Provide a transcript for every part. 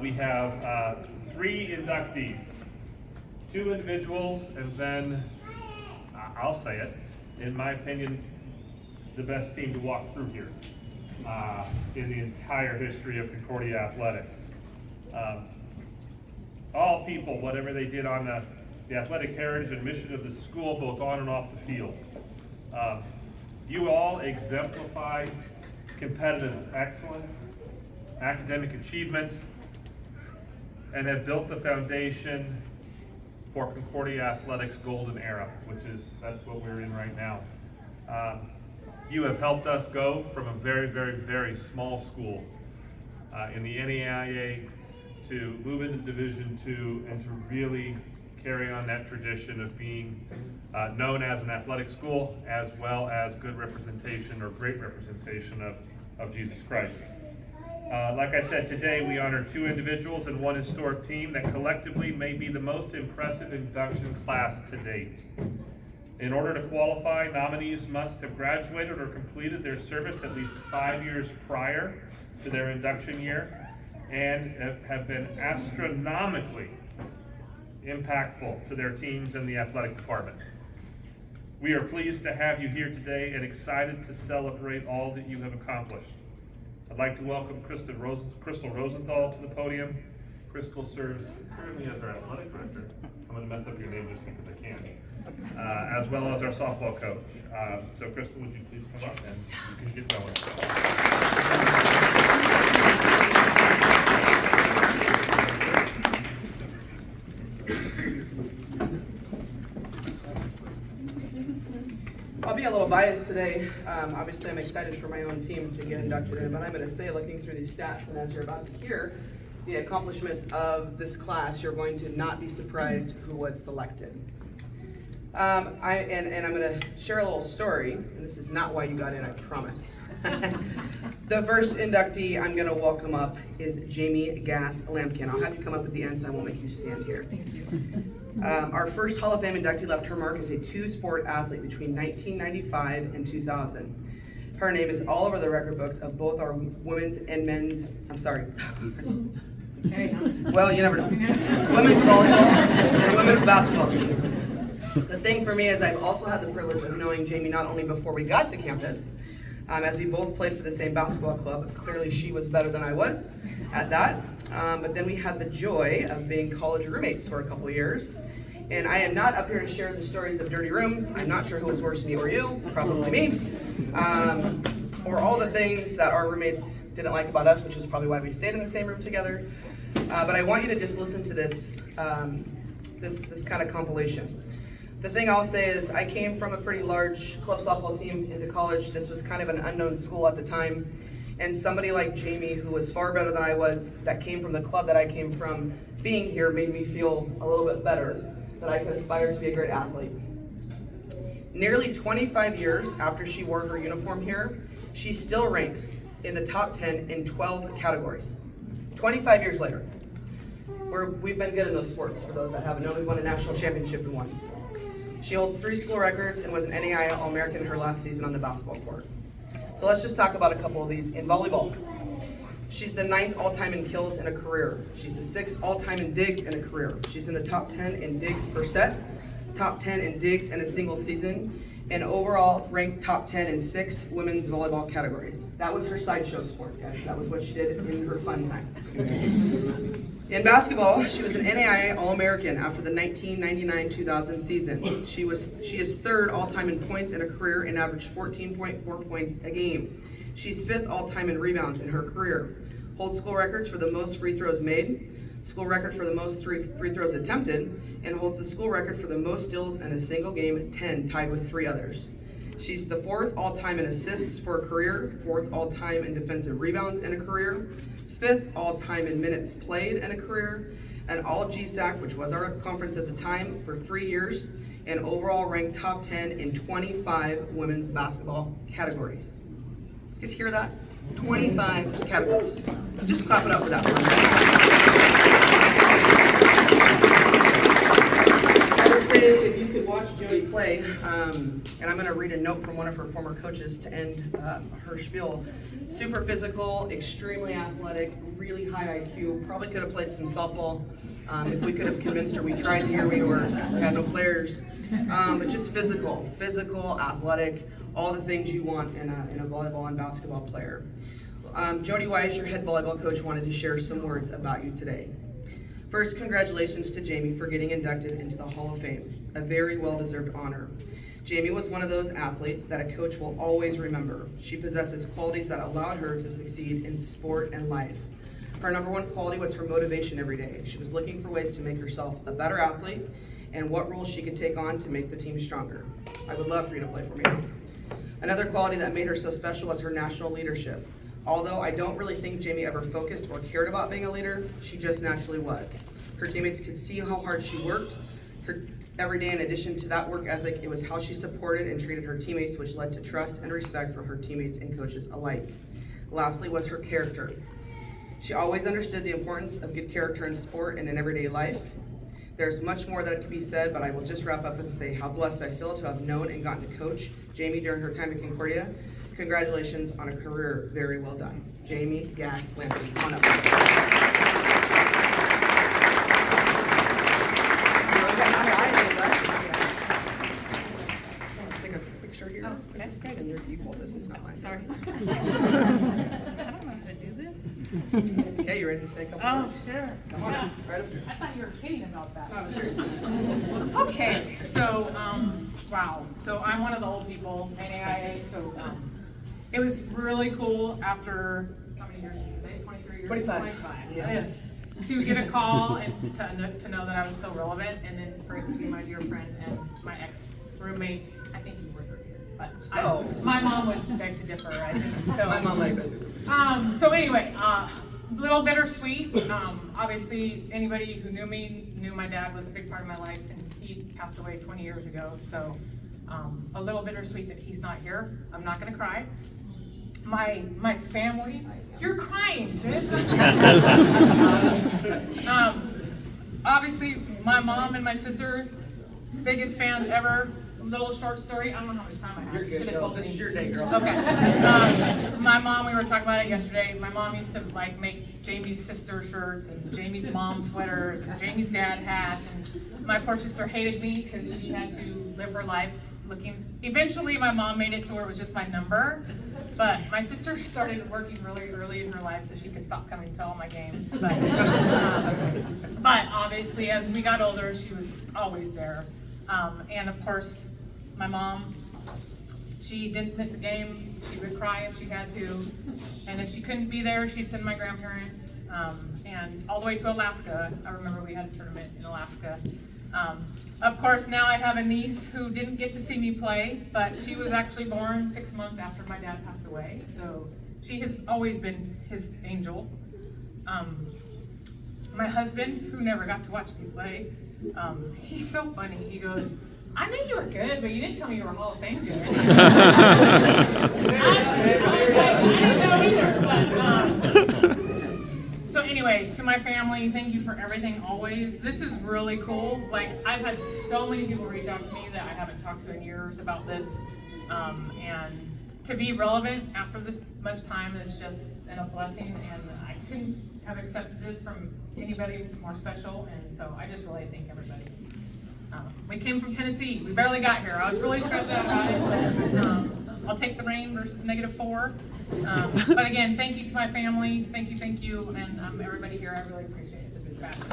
We have 3 inductees, 2 individuals, and then, I'll say it, in my opinion, the best team to walk through here in the entire history of Concordia Athletics. All people, whatever they did on the athletic heritage and mission of the school, both on and off the field. You all exemplify competitive excellence, academic achievement, and have built the foundation for Concordia Athletics' golden era, that's what we're in right now. You have helped us go from a very, very, very small school in the NAIA to move into Division II and to really carry on that tradition of being known as an athletic school, as well as good representation or great representation of Jesus Christ. Like I said, today we honor 2 individuals and 1 historic team that collectively may be the most impressive induction class to date. In order to qualify, nominees must have graduated or completed their service at least 5 years prior to their induction year and have been astronomically impactful to their teams and the athletic department. We are pleased to have you here today and excited to celebrate all that you have accomplished. I'd like to welcome Crystal Rosenthal to the podium. Crystal serves currently as our athletic director. I'm going to mess up your name just because I can. As well as our softball coach. So Crystal, would you please come up and you can get going. I'll be a little biased today. Obviously, I'm excited for my own team to get inducted in, but I'm going to say, looking through these stats, and as you're about to hear the accomplishments of this class, you're going to not be surprised who was selected. I'm going to share a little story, and this is not why you got in, I promise. The first inductee I'm going to welcome up is Jaime Gast. I'll have you come up at the end, so I won't make you stand here. Thank you. Our first Hall of Fame inductee left her mark as a 2-sport athlete between 1995 and 2000. Her name is all over the record books of both our women's and men's, well, you never know, women's volleyball and women's basketball team. The thing for me is I've also had the privilege of knowing Jaime not only before we got to campus, as we both played for the same basketball club. Clearly she was better than I was at that, but then we had the joy of being college roommates for a couple years. And I am not up here to share the stories of dirty rooms. I'm not sure who was worse, me or you, probably me, or all the things that our roommates didn't like about us, which is probably why we stayed in the same room together. But I want you to just listen to this, this kind of compilation. The thing I'll say is I came from a pretty large club softball team into college. This was kind of an unknown school at the time. And somebody like Jaime, who was far better than I was, that came from the club that I came from, being here made me feel a little bit better, that I could aspire to be a great athlete. Nearly 25 years after she wore her uniform here, she still ranks in the top 10 in 12 categories. 25 years later. We've been good in those sports, for those that haven't known. We won a national championship in one. She holds 3 school records and was an NAIA All-American her last season on the basketball court. So let's just talk about a couple of these. In volleyball, she's the 9th all-time in kills in a career. She's the 6th all-time in digs in a career. She's in the top 10 in digs per set, top 10 in digs in a single season, and overall ranked top 10 in 6 women's volleyball categories. That was her sideshow sport, guys. That was what she did in her fun time. In basketball, she was an NAIA All-American after the 1999-2000 season. She is 3rd all-time in points in a career and averaged 14.4 points a game. She's 5th all-time in rebounds in her career. Holds school records for the most free throws made, school record for the most free throws attempted, and holds the school record for the most steals in a single game, 10, tied with 3 others. She's the 4th all-time in assists for a career, 4th all-time in defensive rebounds in a career, 5th all-time in minutes played in a career, an all-GSAC, which was our conference at the time, for 3 years, and overall ranked top 10 in 25 women's basketball categories. You guys hear that? 25 categories. Just clap it up for that one. I would say if you could watch Jody play, and I'm going to read a note from one of her former coaches to end her spiel. Super physical, extremely athletic, really high IQ. Probably could have played some softball if we could have convinced her. We tried the year we had no players, but just physical, athletic, all the things you want in a volleyball and basketball player. Jody Weiss, your head volleyball coach, wanted to share some words about you today. First, congratulations to Jaime for getting inducted into the Hall of Fame, a very well-deserved honor. Jaime was one of those athletes that a coach will always remember. She possesses qualities that allowed her to succeed in sport and life. Her number one quality was her motivation every day. She was looking for ways to make herself a better athlete and what roles she could take on to make the team stronger. I would love for you to play for me. Another quality that made her so special was her national leadership. Although I don't really think Jaime ever focused or cared about being a leader, she just naturally was. Her teammates could see how hard she worked. Every day, in addition to that work ethic, it was how she supported and treated her teammates, which led to trust and respect from her teammates and coaches alike. Lastly was her character. She always understood the importance of good character in sport and in everyday life. There's much more that could be said, but I will just wrap up and say how blessed I feel to have known and gotten to coach Jaime during her time at Concordia. Congratulations on a career very well done. Jaime Gast, Lampy, come on up. Let's take a picture here. Oh, That's good, and you're equal. This is not mine. Sorry. I don't know how to do this. Okay, you ready to say a couple Oh, words? sure. Come on up, right up here. I thought you were kidding about that. No, serious. Okay, so, wow. So I'm one of the old people, NAIA, so, it was really cool after, how many years did you say? 23 years? 25. Yeah. To get a call and to know that I was still relevant, and then for it to be my dear friend and my ex-roommate. I think you were here, but my mom would beg to differ, I think, so. My mom liked it. So anyway, little bittersweet. Obviously, anybody who knew me knew my dad was a big part of my life, and he passed away 20 years ago. So a little bittersweet that he's not here. I'm not gonna cry. My family, you're crying, sis. Obviously, my mom and my sister, biggest fans ever. Little short story. I don't know how much time I have. You're good, Should've girl. told This me. is your day, girl. Okay. My mom, we were talking about it yesterday. My mom used to like make Jamie's sister shirts and Jamie's mom sweaters and Jamie's dad hats. And my poor sister hated me because she had to live her life looking. Eventually, my mom made it to where it was just my number. But my sister started working really early in her life so she could stop coming to all my games. But obviously, as we got older, she was always there. And of course, my mom, she didn't miss a game. She would cry if she had to. And if she couldn't be there, she'd send my grandparents. And all the way to Alaska. I remember we had a tournament in Alaska. Of course, now I have a niece who didn't get to see me play, but she was actually born 6 months after my dad passed away. So she has always been his angel. My husband, who never got to watch me play, he's so funny. He goes, I knew you were good, but you didn't tell me you were Hall of Fame good. I didn't know either, but, so anyways, to my family, thank you for everything always. This is really cool. Like, I've had so many people reach out to me that I haven't talked to in years about this. And to be relevant after this much time is just a blessing, and I couldn't have accepted this from anybody more special, and so I just really thank everybody. We came from Tennessee. We barely got here. I was really stressed out about it, but I'll take the rain versus -4. But again, thank you to my family. Thank you, and everybody here. I really appreciate it. This is fabulous.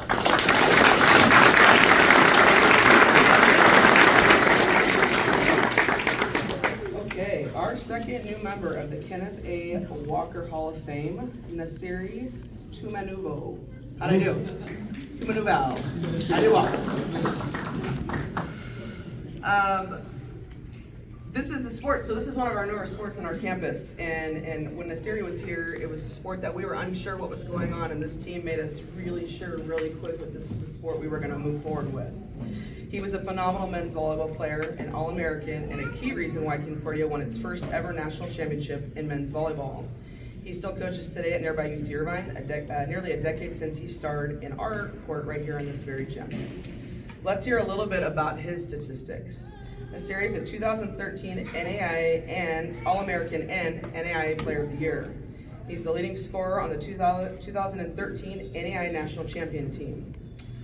Okay, our second new member of the Kenneth A. Walker Hall of Fame, Naseri Tumanuvao. How'd I do? Tumanuvao. I do well. This is the sport, so this is one of our newer sports on our campus, and when Naseri was here, it was a sport that we were unsure what was going on, and this team made us really sure really quick that this was a sport we were going to move forward with. He was a phenomenal men's volleyball player, an All-American, and a key reason why Concordia won its first ever national championship in men's volleyball. He still coaches today at nearby UC Irvine, nearly a decade since he starred in our court right here in this very gym. Let's hear a little bit about his statistics. Naseri is a 2013 NAIA and All-American and NAIA Player of the Year. He's the leading scorer on the 2013 NAIA National Champion team.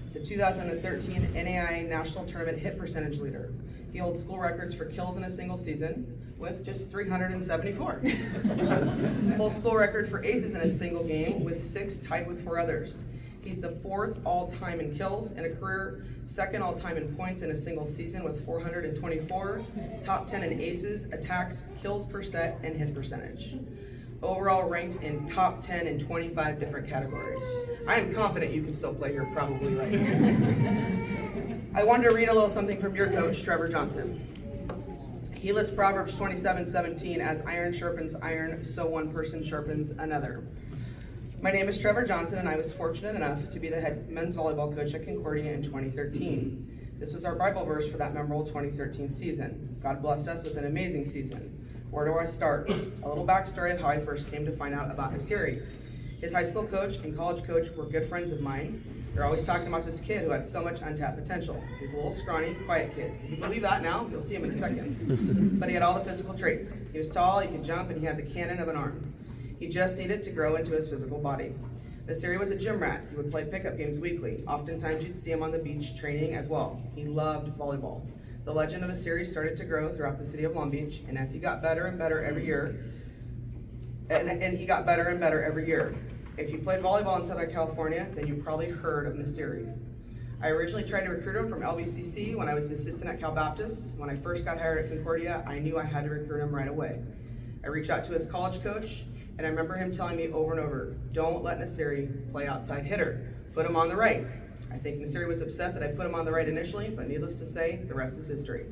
He's a 2013 NAIA National Tournament hit percentage leader. He holds school records for kills in a single season with just 374. Holds school record for aces in a single game with 6, tied with 4 others. He's the 4th all-time in kills and a career 2nd all-time in points in a single season with 424, top 10 in aces, attacks, kills per set, and hit percentage. Overall ranked in top 10 in 25 different categories. I am confident you can still play here probably right now. I wanted to read a little something from your coach, Trevor Johnson. He lists Proverbs 27:17 as iron sharpens iron, so one person sharpens another. My name is Trevor Johnson, and I was fortunate enough to be the head men's volleyball coach at Concordia in 2013. This was our Bible verse for that memorable 2013 season. God blessed us with an amazing season. Where do I start? A little backstory of how I first came to find out about Naseri. His high school coach and college coach were good friends of mine. They're always talking about this kid who had so much untapped potential. He was a little scrawny, quiet kid. If you believe that now, you'll see him in a second. But he had all the physical traits. He was tall, he could jump, and he had the cannon of an arm. He just needed to grow into his physical body. Naseri was a gym rat. He would play pickup games weekly. Oftentimes you'd see him on the beach training as well. He loved volleyball. The legend of Naseri started to grow throughout the city of Long Beach, and as he got better and better every year, he got better and better every year. If you played volleyball in Southern California, then you probably heard of Naseri. I originally tried to recruit him from LBCC when I was an assistant at Cal Baptist. When I first got hired at Concordia, I knew I had to recruit him right away. I reached out to his college coach, and I remember him telling me over and over, don't let Naseri play outside hitter. Put him on the right. I think Naseri was upset that I put him on the right initially, but needless to say, the rest is history.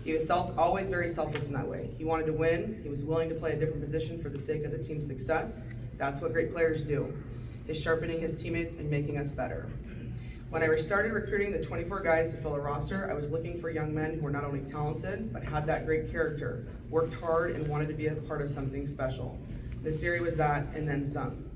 He was always very selfless in that way. He wanted to win. He was willing to play a different position for the sake of the team's success. That's what great players do. Is sharpening his teammates and making us better. When I started recruiting the 24 guys to fill a roster, I was looking for young men who were not only talented, but had that great character, worked hard, and wanted to be a part of something special. Naseri was that, and then some.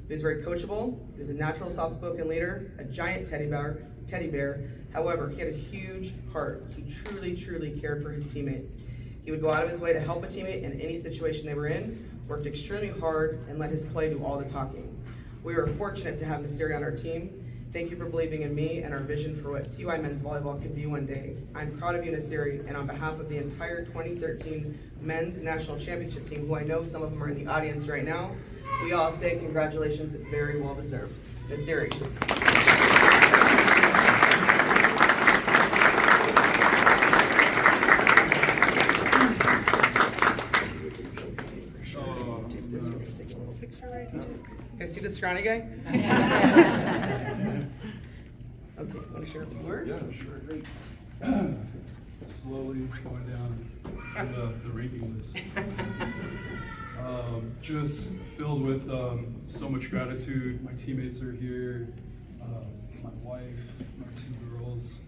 He was very coachable. He was a natural soft-spoken leader, a giant teddy bear. However, he had a huge heart. He truly, truly cared for his teammates. He would go out of his way to help a teammate in any situation they were in, worked extremely hard, and let his play do all the talking. We were fortunate to have Naseri on our team. Thank you for believing in me and our vision for what CY men's volleyball could be one day. I'm proud of you, Naseri, and on behalf of the entire 2013 men's national championship team, who I know some of them are in the audience right now, we all say congratulations, very well deserved. Naseri. Can I see the scrawny guy? Okay, want to share a few words? Yeah, sure. Great. Slowly going down the ranking list. Just filled with so much gratitude. My teammates are here, my wife, my 2 girls.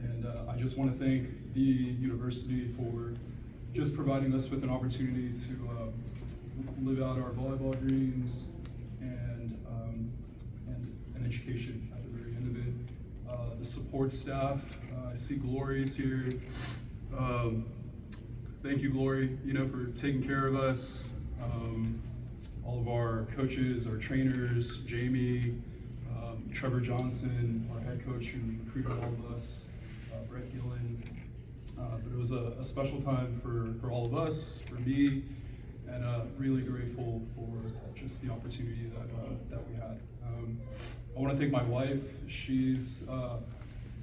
And I just want to thank the university for just providing us with an opportunity to live out our volleyball dreams and an education at the very end of it. The support staff, I see Glory's here. Thank you, Glory, for taking care of us. All of our coaches, our trainers, Jamie, Trevor Johnson, our head coach who recruited all of us, Brett Gillen. But it was a special time for all of us, for me, and really grateful for just the opportunity that we had. I want to thank my wife. She's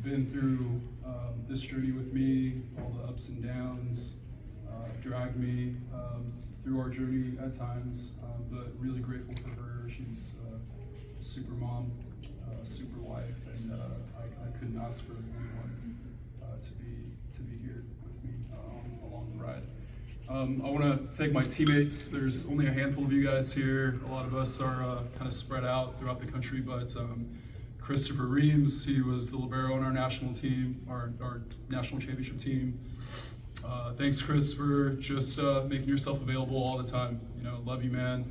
been through this journey with me, all the ups and downs, dragged me through our journey at times, but really grateful for her. She's a super mom, super wife, and I couldn't ask for anyone to be here with me along the ride. I want to thank my teammates. There's only a handful of you guys here. A lot of us are kind of spread out throughout the country, but Christopher Reams, he was the libero on our national team, our national championship team. Thanks, Chris, for just making yourself available all the time. Love you, man.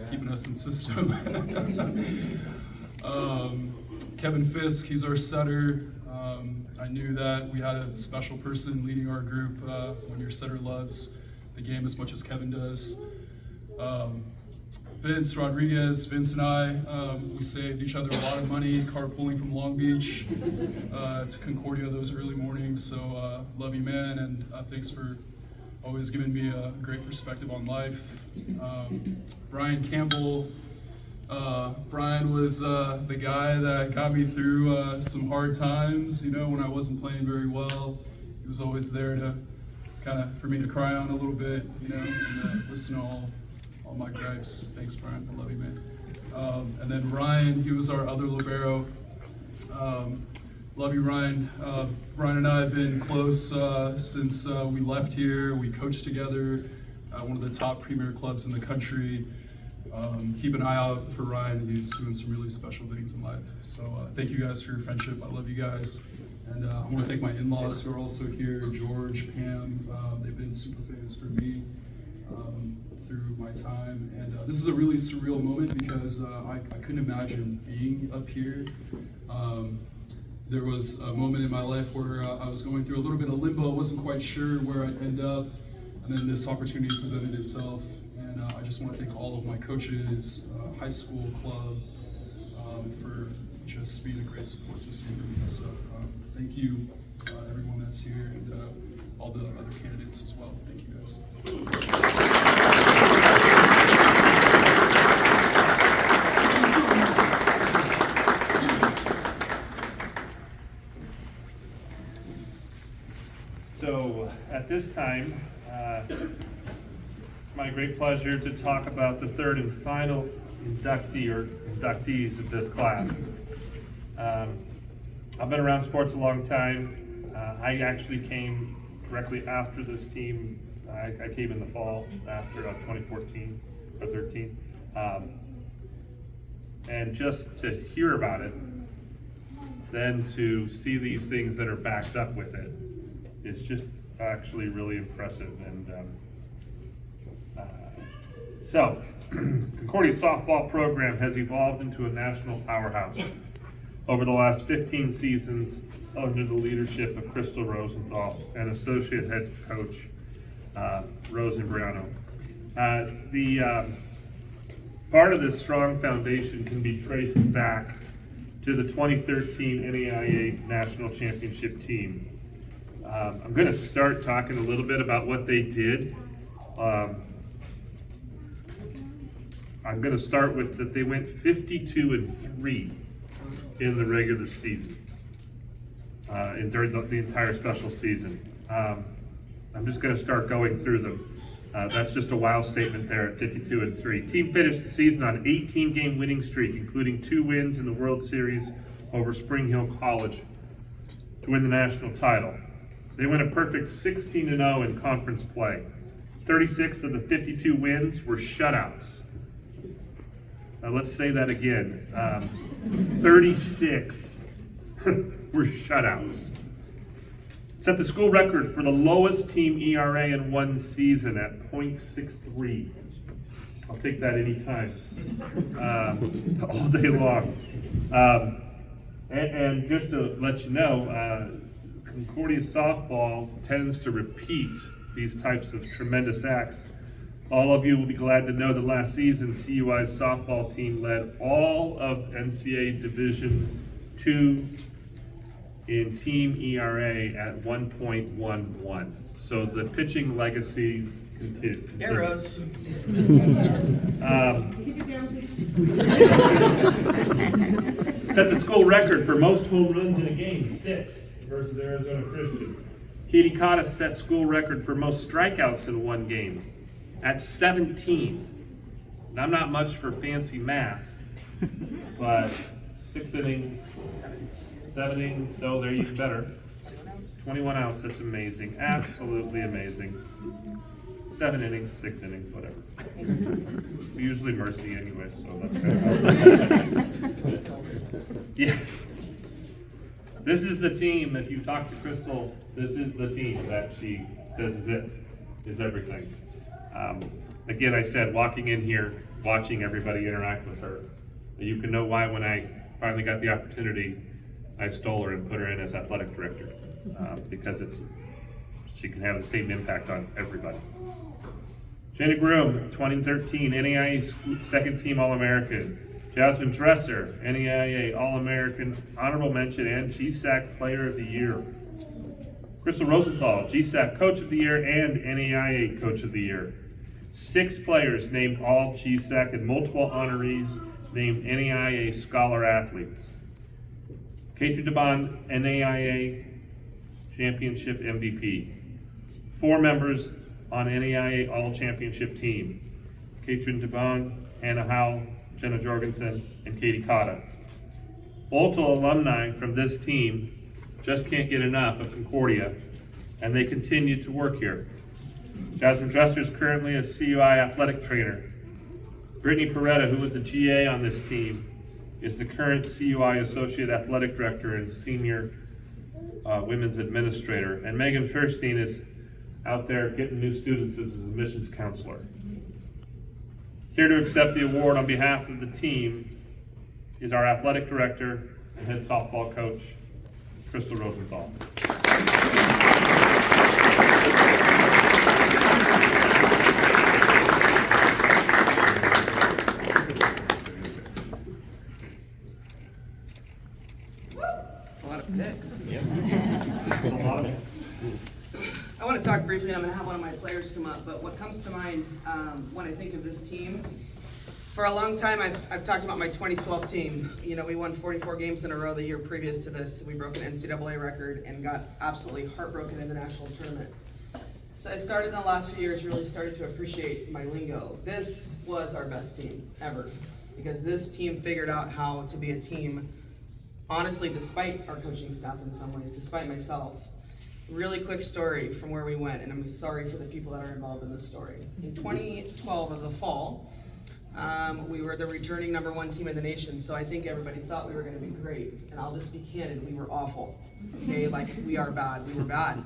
Keeping us in system. Kevin Fisk, he's our setter. I knew that we had a special person leading our group when your setter loves. the game as much as Kevin does. Vince Rodriguez, Vince and I, we saved each other a lot of money carpooling from Long Beach to Concordia those early mornings. So love you, man, and thanks for always giving me a great perspective on life. Brian Campbell. Brian was the guy that got me through some hard times, when I wasn't playing very well. He was always there to for me to cry on a little bit, and listen to all my gripes. Thanks, Brian. I love you, man. And then Ryan, he was our other libero. Love you, Ryan. Ryan and I have been close since we left here. We coached together at one of the top premier clubs in the country. Keep an eye out for Ryan. He's doing some really special things in life. So thank you guys for your friendship. I love you guys. And I want to thank my in-laws who are also here, George, Pam. They've been super fans for me through my time. And this is a really surreal moment because I couldn't imagine being up here. There was a moment in my life where I was going through a little bit of limbo. I wasn't quite sure where I'd end up. And then this opportunity presented itself. And I just want to thank all of my coaches, high school club, for just being a great support system for me. So thank you, everyone that's here, and all the other candidates as well. Thank you, guys. So at this time, it's my great pleasure to talk about the third and final inductee or inductees of this class. I've been around sports a long time. I actually came directly after this team. I came in the fall after 2014 or 13. And just to hear about it, then to see these things that are backed up with it, it's just actually really impressive. And so, Concordia softball program has evolved into a national powerhouse over the last 15 seasons under the leadership of Crystal Rosenthal and associate head coach Rosenbriano. The part of this strong foundation can be traced back to the 2013 NAIA National Championship team. I'm going to start talking a little bit about what they did. I'm going to start with that they went 52-3 in the regular season, during the entire special season. I'm just going to start going through them. That's just a wild statement there at 52-3. Team finished the season on an 18-game winning streak, including 2 wins in the World Series over Spring Hill College to win the national title. They went a perfect 16-0 in conference play. 36 of the 52 wins were shutouts. Let's say that again. 36 were shutouts. Set the school record for the lowest team ERA in one season at .63. I'll take that anytime, all day long. And just to let you know, Concordia softball tends to repeat these types of tremendous acts. All of you will be glad to know that last season, CUI's softball team led all of NCAA Division II in team ERA at 1.11. So the pitching legacies continue. Arrows. Set the school record for most home runs in a game, 6 versus Arizona Christian. Katie Cottis set school record for most strikeouts in one game at 17. Now, I'm not much for fancy math, but 6 innings, 7 innings, so they're even better. 21 outs, that's amazing, absolutely amazing. 7 innings, 6 innings, whatever. We usually mercy anyway, so that's good. Yeah. This is the team, if you talk to Crystal, this is the team that she says is it, is everything. Again, I said, walking in here, watching everybody interact with her, you can know why when I finally got the opportunity, I stole her and put her in as athletic director, because she can have the same impact on everybody. Finna Groom, 2013 NAIA second team All-American. Jasmine Dresser, NAIA All-American Honorable Mention and GSAC Player of the Year. Crystal Rosenthal, GSAC Coach of the Year and NAIA Coach of the Year. 6 players named all GSAC and multiple honorees named NAIA Scholar Athletes. Katrin DeBond, NAIA Championship MVP. 4 members on NAIA All Championship team. Katrin DeBond, Hannah Howell, Jenna Jorgensen, and Katie Cotta. Multiple alumni from this team just can't get enough of Concordia, and they continue to work here. Jasmine Dresser is currently a CUI athletic trainer. Brittany Peretta, who was the GA on this team, is the current CUI Associate Athletic Director and Senior Women's Administrator. And Megan Fierstein is out there getting new students as an admissions counselor. Here to accept the award on behalf of the team is our athletic director and head softball coach, Crystal Rosenthal. That's a lot of picks. That's a lot of it. I want to talk briefly, and I'm going to have one of my players come up, but what comes to mind when I think of this team, for a long time I've talked about my 2012 team. You know, we won 44 games in a row the year previous to this. We broke an NCAA record and got absolutely heartbroken in the national tournament. So I started in the last few years, really started to appreciate my lingo. This was our best team ever, because this team figured out how to be a team, honestly, despite our coaching staff in some ways, despite myself. Really quick story from where we went, and I'm sorry for the people that are involved in this story. In 2012 of the fall, we were the returning #1 team in the nation, so I think everybody thought we were going to be great. And I'll just be candid, we were awful. Okay, like we are bad, we were bad.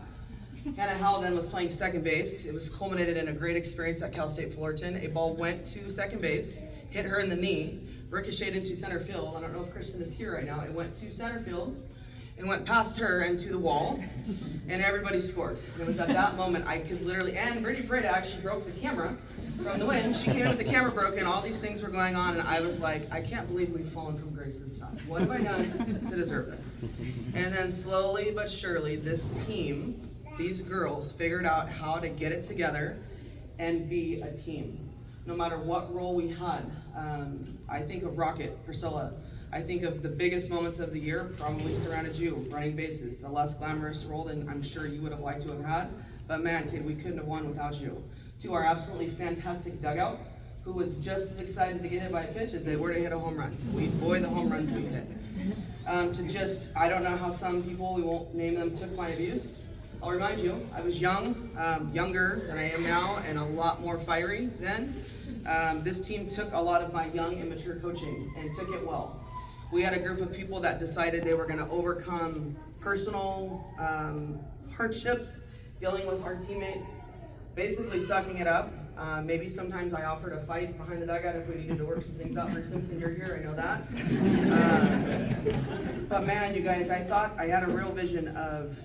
Hannah Howell then was playing second base. It was culminated in a great experience at Cal State Fullerton. A ball went to second base, hit her in the knee, ricocheted into center field. I don't know if Kristen is here right now. It went to center field. It went past her and to the wall, and everybody scored. And it was at that moment I could literally, and Brittany Prada actually broke the camera from the wind. She came in with the camera broken, all these things were going on, and I was like, I can't believe we've fallen from grace this time. What have I done to deserve this? And then slowly but surely, this team, these girls, figured out how to get it together and be a team. No matter what role we had, I think of Rocket, Priscilla. I think of the biggest moments of the year probably surrounded you, running bases, the less glamorous role than I'm sure you would have liked to have had. But man, kid, we couldn't have won without you. To our absolutely fantastic dugout, who was just as excited to get hit by a pitch as they were to hit a home run. Boy, the home runs we hit. I don't know how some people, we won't name them, took my abuse. I'll remind you, I was young, younger than I am now, and a lot more fiery then. This team took a lot of my young, immature coaching and took it well. We had a group of people that decided they were going to overcome personal hardships, dealing with hard teammates, basically sucking it up. Maybe sometimes I offered a fight behind the dugout if we needed to work some things out. For Simpson, you're here, I know that. But man, you guys, I thought I had a real vision of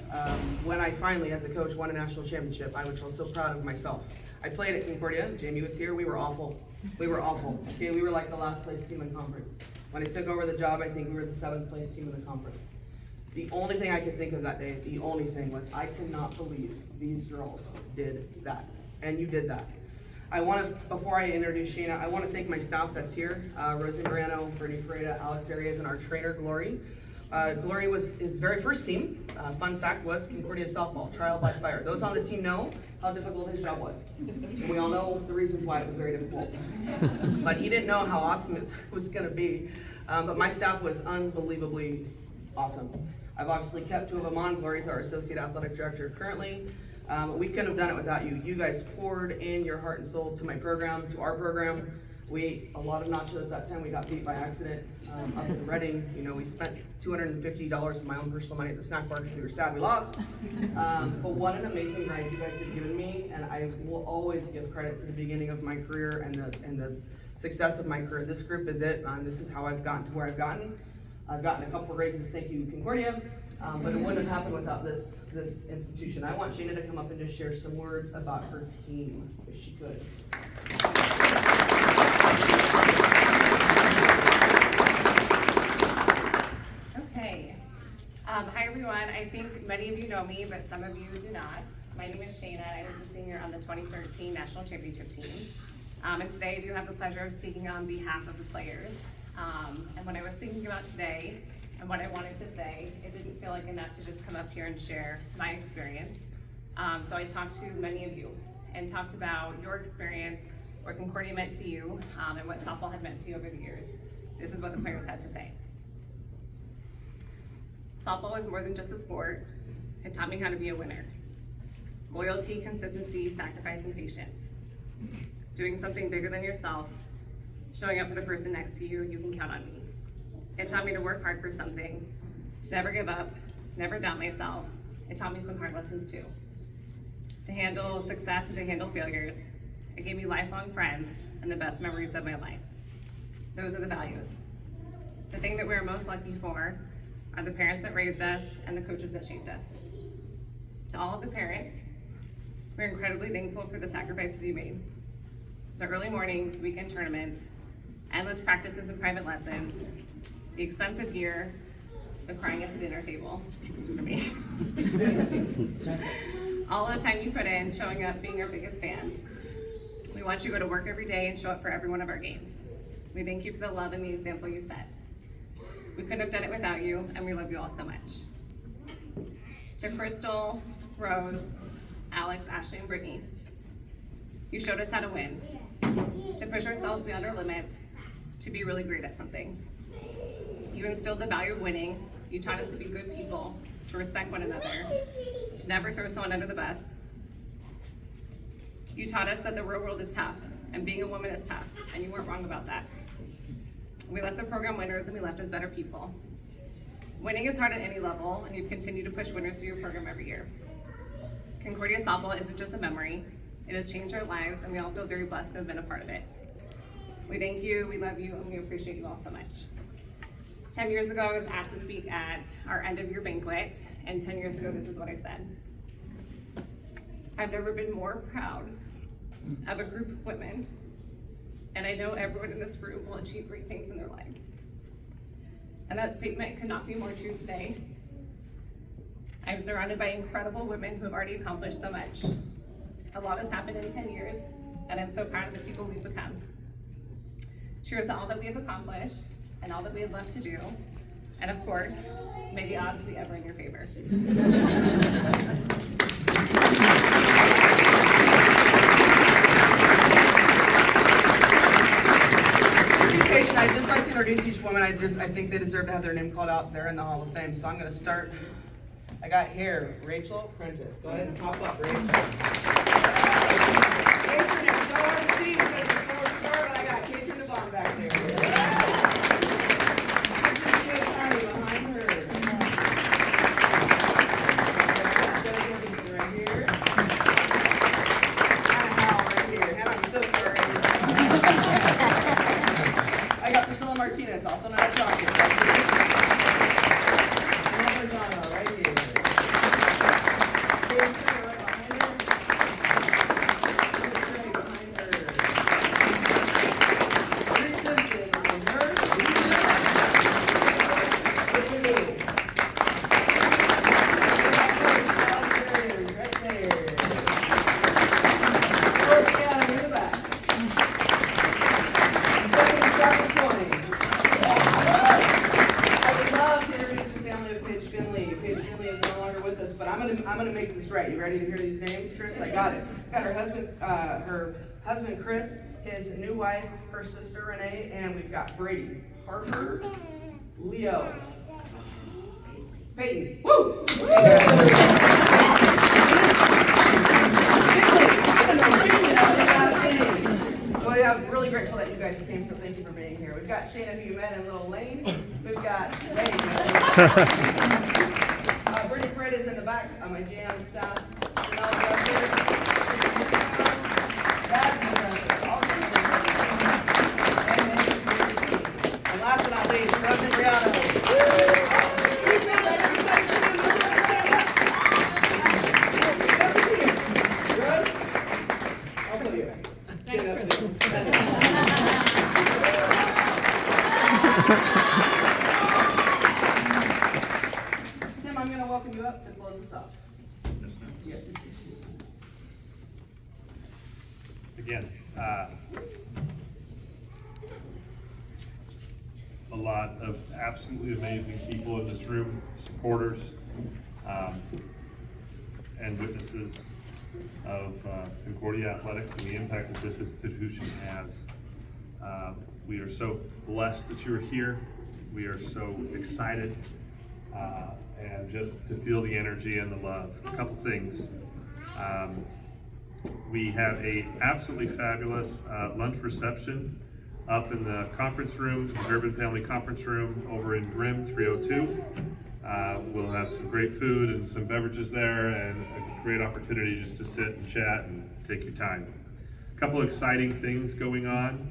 when I finally, as a coach, won a national championship. I was so proud of myself. I played at Concordia. Jamie was here. We were awful. We were awful. Okay, we were like the last place team in conference. When I took over the job, I think we were the 7th place team in the conference. The only thing I could think of that day, the only thing was, I cannot believe these girls did that. And you did that. I want to, before I introduce Shayna, I want to thank my staff that's here, Rosie Morano, Brittany Pareda, Alex Arias, and our trainer, Glory. Glory was his very first team. Fun fact was Concordia softball, trial by fire. Those on the team know how difficult his job was. And we all know the reasons why it was very difficult. But he didn't know how awesome it was going to be. But my staff was unbelievably awesome. I've obviously kept 2 of them on. Glory's our associate athletic director currently. We couldn't have done it without you. You guys poured in your heart and soul to my program, to our program. We ate a lot of nachos that time. We got beat by accident up in Reading. You know, we spent $250 of my own personal money at the snack bar because we were sad we lost. But what an amazing ride you guys have given me, and I will always give credit to the beginning of my career and the success of my career. This group is it. This is how I've gotten to where I've gotten. I've gotten a couple raises, thank you Concordia, but it wouldn't have happened without this institution. I want Shayna to come up and just share some words about her team, if she could. Okay. Hi everyone. I think many of you know me, but some of you do not. My name is Shayna. I was a senior on the 2013 National Championship team. And today I do have the pleasure of speaking on behalf of the players. And when I was thinking about today and what I wanted to say, it didn't feel like enough to just come up here and share my experience. So I talked to many of you and talked about your experience, what Concordia meant to you, and what softball had meant to you over the years. This is what the players had to say. Softball is more than just a sport. It taught me how to be a winner. Loyalty, consistency, sacrifice, and patience. Doing something bigger than yourself, showing up for the person next to you, you can count on me. It taught me to work hard for something, to never give up, never doubt myself. It taught me some hard lessons too. To handle success and to handle failures. It gave me lifelong friends and the best memories of my life. Those are the values. The thing that we're most lucky for are the parents that raised us and the coaches that shaped us. To all of the parents, we're incredibly thankful for the sacrifices you made. The early mornings, weekend tournaments, endless practices and private lessons, the expensive gear, the crying at the dinner table, for me. All the time you put in, showing up, being our biggest fans. We want you to go to work every day and show up for every one of our games. We thank you for the love and the example you set. We couldn't have done it without you, and we love you all so much. To Crystal, Rose, Alex, Ashley, and Brittany, you showed us how to win, to push ourselves beyond our limits, to be really great at something. You instilled the value of winning. You taught us to be good people, to respect one another, to never throw someone under the bus. You taught us that the real world is tough, and being a woman is tough, and you weren't wrong about that. We left the program winners, and we left as better people. Winning is hard at any level, and you've continued to push winners through your program every year. Concordia Softball isn't just a memory. It has changed our lives, and we all feel very blessed to have been a part of it. We thank you, we love you, and we appreciate you all so much. 10 years ago, I was asked to speak at our end of year banquet, and 10 years ago, this is what I said. I've never been more proud of a group of women, and I know everyone in this room will achieve great things in their lives. And that statement could not be more true today. I'm surrounded by incredible women who have already accomplished so much. A lot has happened in 10 years, and I'm so proud of the people we've become. Cheers to all that we have accomplished and all that we have left to do. And of course, may the odds be ever in your favor. I'd just like to introduce each woman. I think they deserve to have their name called out there in the Hall of Fame. So I'm going to start. I got here, Rachel Prentice. Go ahead and pop up, Rachel. Catherine, it's so hard to see because it's so short, but I got Catherine Devon back there. Tiny behind her. Jennifer right here. Hannah Howell right here. Hannah, I'm so sorry. I got Priscilla Martinez, also known as Doctor. Right here. I'm gonna make this right. You ready to hear these names, Chris? I got it. Got her husband Chris, his new wife, her sister Renee, and we've got Brady, Harper, Leo, Peyton. Woo! Well, yeah, I'm really grateful that you guys came, so thank you for being here. We've got Shayna, who you met in Little Lane. We've got Brittany Fred is in the back, my jam and stuff. And last but not least, Rosenthal. Tim, I'm going to welcome you up to close us off. Yes. Again, a lot of absolutely amazing people in this room, supporters, and witnesses of Concordia Athletics and the impact that this institution has. We are so blessed that you're here. We are so excited, and just to feel the energy and the love. A couple things. We have a absolutely fabulous lunch reception up in the conference room, the Durbin Family Conference Room over in Grimm 302. We'll have some great food and some beverages there, and a great opportunity just to sit and chat and take your time. A couple exciting things going on.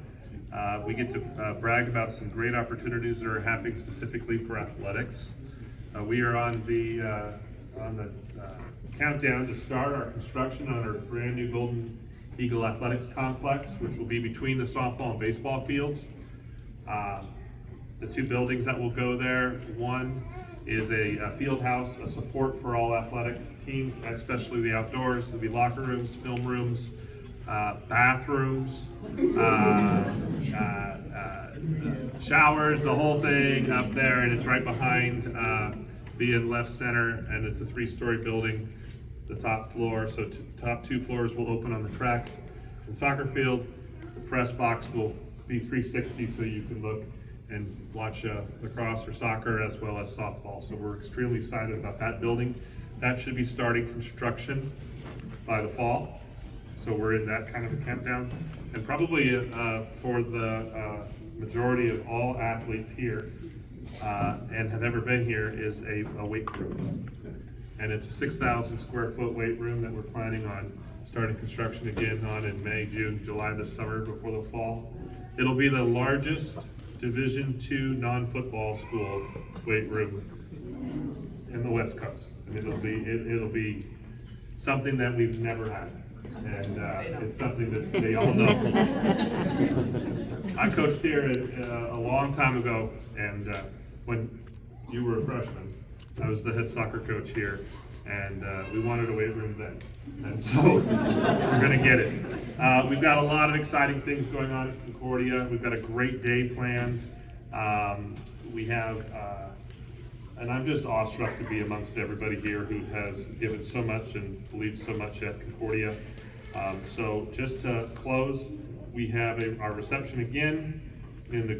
We get to brag about some great opportunities that are happening specifically for athletics. We are on the countdown to start our construction on our brand new Golden Eagle Athletics Complex, which will be between the softball and baseball fields. The two buildings that will go there, one is a field house, a support for all athletic teams, especially the outdoors. There'll be locker rooms, film rooms, bathrooms, showers, the whole thing up there, and it's right behind the left center, and it's a 3-story building. The top floor, so top 2 floors will open on the track and soccer field. The press box will be 360, so you can look and watch lacrosse or soccer as well as softball. So we're extremely excited about that building. That should be starting construction by the fall. So we're in that kind of a countdown. And probably for the majority of all athletes here and have ever been here is a weight room. And it's a 6,000 square foot weight room that we're planning on starting construction again on in May, June, July this summer before the fall. It'll be the largest Division II non-football school weight room in the West Coast. I mean, it'll be something that we've never had. And it's something that they all know. I coached here a long time ago, and when you were a freshman, I was the head soccer coach here, and we wanted a weight room then. And so we're gonna get it. We've got a lot of exciting things going on at Concordia. We've got a great day planned. We have, and I'm just awestruck to be amongst everybody here who has given so much and believed so much at Concordia. So just to close, we have our reception again in the